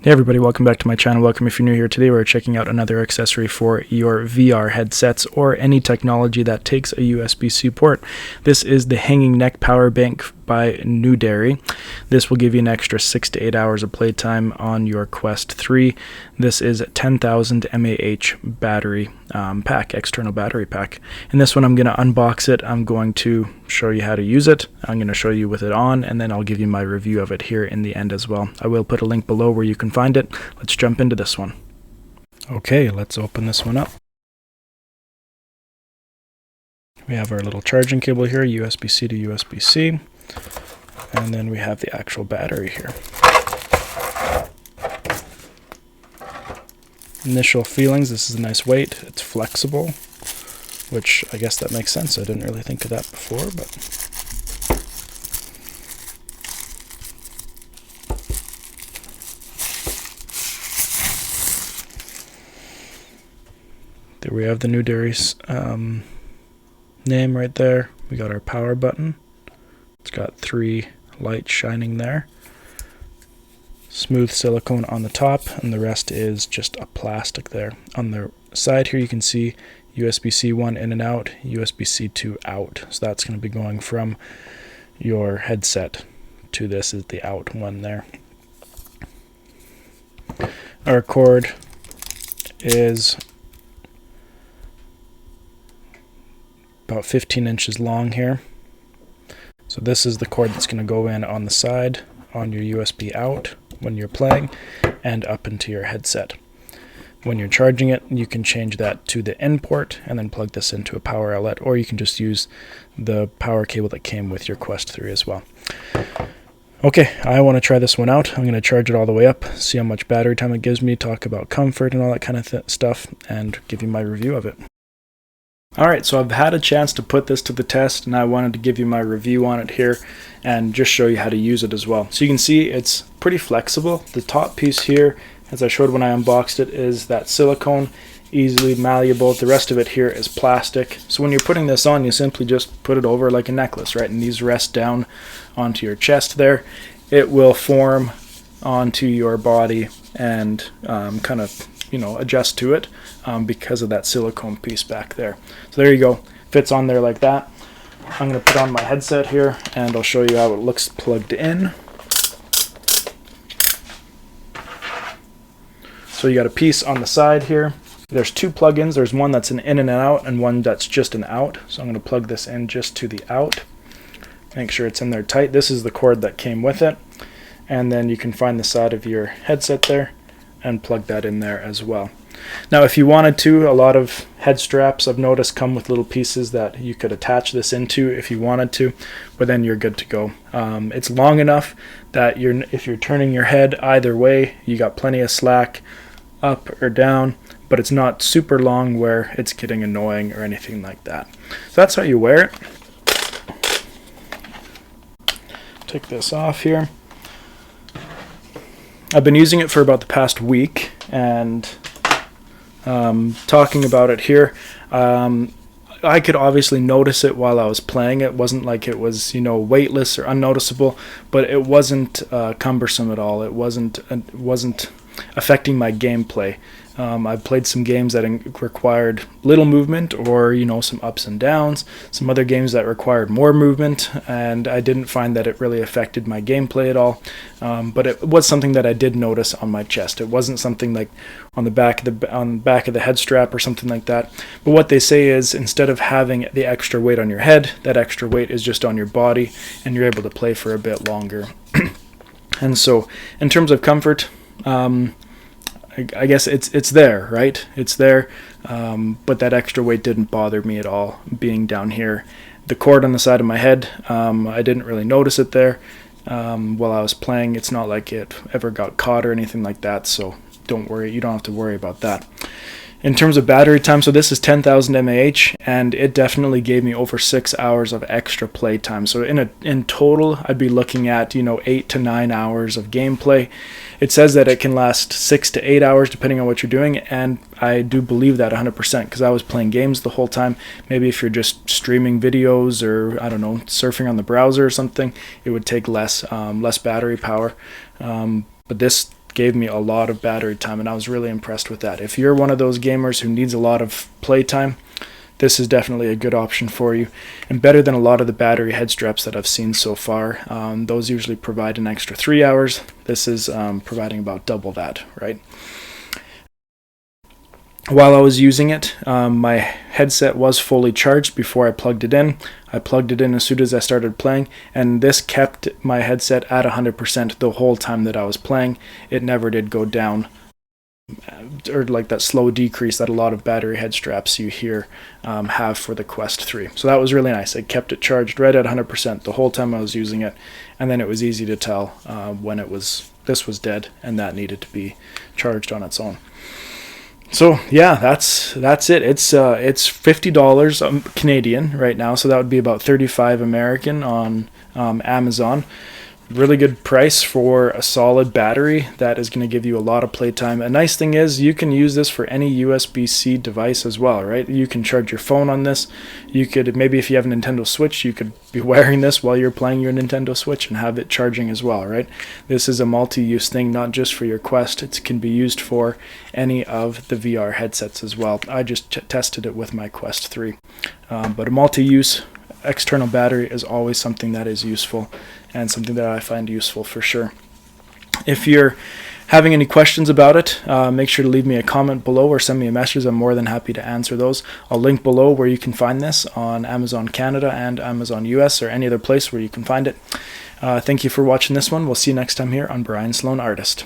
Hey everybody, welcome back to my channel. Welcome if you're new here. Today we're checking out another accessory for your VR headsets or any technology that takes a USB-C port. This is the hanging neck power bank by NEWDERY. This will give you an extra 6 to 8 hours of playtime on your Quest 3. This is a 10,000 mAh battery pack, external battery pack. In this one I'm going to unbox it. I'm going to show you how to use it. I'm going to show you with it on, and then I'll give you my review of it here in the end as well. I will put a link below where you can find it. Let's jump into this one. Okay, let's open this one up. We have our little charging cable here, USB-C to USB-C, and then we have the actual battery here. Initial feelings, this is a nice weight, it's flexible, which I guess that makes sense. I didn't really think of that before, but there we have the NEWDERY's name right there. We got our power button. It's got 3 lights shining there. Smooth silicone on the top, and the rest is just a plastic there. On the side here you can see USB-C 1 in and out, USB-C 2 out. So that's going to be going from your headset to this is the out one there. Our cord is about 15 inches long here. So this is the cord that's going to go in on the side on your USB out when you're playing and up into your headset. When you're charging it, you can change that to the in port and then plug this into a power outlet, or you can just use the power cable that came with your Quest 3 as well. Okay, I want to try this one out. I'm going to charge it all the way up, see how much battery time it gives me, talk about comfort and all that kind of stuff, and give you my review of it. Alright, so I've had a chance to put this to the test, and I wanted to give you my review on it here and just show you how to use it as well. So you can see it's pretty flexible. The top piece here, as I showed when I unboxed it, is that silicone, easily malleable. The rest of it here is plastic. So when you're putting this on, you simply just put it over like a necklace, right? And these rest down onto your chest there. It will form onto your body and kind of adjust to it because of that silicone piece back there. So there you go, fits on there like that. I'm going to put on my headset here and I'll show you how it looks plugged in. So you got a piece on the side here. There's 2 plugins. There's one that's an in and an out and one that's just an out. So I'm going to plug this in just to the out. Make sure it's in there tight. This is the cord that came with it. And then you can find the side of your headset there and plug that in there as well. Now if you wanted to, a lot of head straps I've noticed come with little pieces that you could attach this into if you wanted to, but then you're good to go. It's long enough that if you're turning your head either way, you got plenty of slack up or down, but it's not super long where it's getting annoying or anything like that. So that's how you wear it. Take this off here. I've been using it for about the past week, and talking about it here, I could obviously notice it while I was playing. It wasn't like it was weightless or unnoticeable, but it wasn't cumbersome at all. It wasn't affecting my gameplay. I've played some games that required little movement, or some ups and downs, some other games that required more movement, and I didn't find that it really affected my gameplay at all. But it was something that I did notice on my chest. It wasn't something like on the back of the head strap or something like that. But what they say is, instead of having the extra weight on your head, that extra weight is just on your body, and you're able to play for a bit longer. And so in terms of comfort, I guess it's there, right? It's there, but that extra weight didn't bother me at all being down here. The cord on the side of my head, I didn't really notice it there while I was playing. It's not like it ever got caught or anything like that, so don't worry, you don't have to worry about that. In terms of battery time, so this is 10,000 mAh, and it definitely gave me over 6 hours of extra play time. So in total, I'd be looking at 8 to 9 hours of gameplay. It says that it can last 6 to 8 hours depending on what you're doing, and I do believe that 100% because I was playing games the whole time. Maybe if you're just streaming videos or I don't know, surfing on the browser or something, it would take less battery power. But this gave me a lot of battery time, and I was really impressed with that. If you're one of those gamers who needs a lot of playtime, this is definitely a good option for you, and better than a lot of the battery head straps that I've seen so far. Those usually provide an extra 3 hours. This is providing about double that, right? While I was using it, my headset was fully charged before I plugged it in. I plugged it in as soon as I started playing, and this kept my headset at 100% the whole time that I was playing. It never did go down, or like that slow decrease that a lot of battery head straps you hear have for the Quest 3. So that was really nice. It kept it charged right at 100% the whole time I was using it, and then it was easy to tell when this was dead and that needed to be charged on its own. So yeah, that's it. It's $50 Canadian right now, so that would be about $35 American on Amazon. Really good price for a solid battery that is going to give you a lot of playtime. A nice thing is you can use this for any USB-C device as well, right? You can charge your phone on this. You could, maybe if you have a Nintendo Switch, you could be wearing this while you're playing your Nintendo Switch and have it charging as well, right? This is a multi-use thing, not just for your Quest. It can be used for any of the VR headsets as well. I just tested it with my Quest 3. But a multi-use external battery is always something that is useful, and something that I find useful for sure. If you're having any questions about it, make sure to leave me a comment below or send me a message. I'm more than happy to answer those. I'll link below where you can find this on Amazon Canada and Amazon US, or any other place where you can find it. Thank you for watching this one. We'll see you next time here on Brian Sloan Artist.